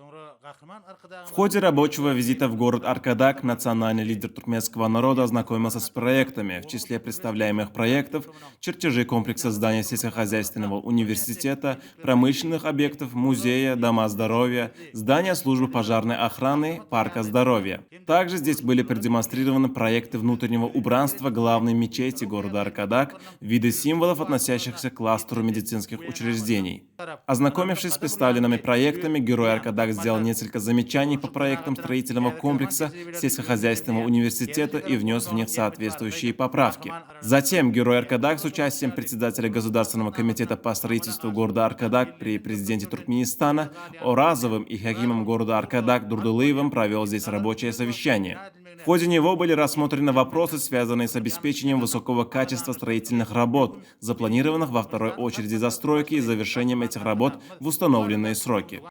В ходе рабочего визита в город Аркадак национальный лидер туркменского народа ознакомился с проектами. В числе представляемых проектов чертежи комплекса здания сельскохозяйственного университета, промышленных объектов, музея, дома здоровья, здания службы пожарной охраны, парка здоровья. Также здесь были продемонстрированы проекты внутреннего убранства главной мечети города Аркадак, виды символов, относящихся к кластеру медицинских учреждений. Ознакомившись с представленными проектами, герой Аркадак сделал несколько замечаний по проектам строительного комплекса сельскохозяйственного университета и внес в них соответствующие поправки. Затем герой Аркадак с участием председателя Государственного комитета по строительству города Аркадак при президенте Туркменистана Оразовым и хакимом города Аркадак Дурдулыевым провел здесь рабочее совещание. В ходе него были рассмотрены вопросы, связанные с обеспечением высокого качества строительных работ, запланированных во второй очереди застройки и завершением этих работ в установленные сроки.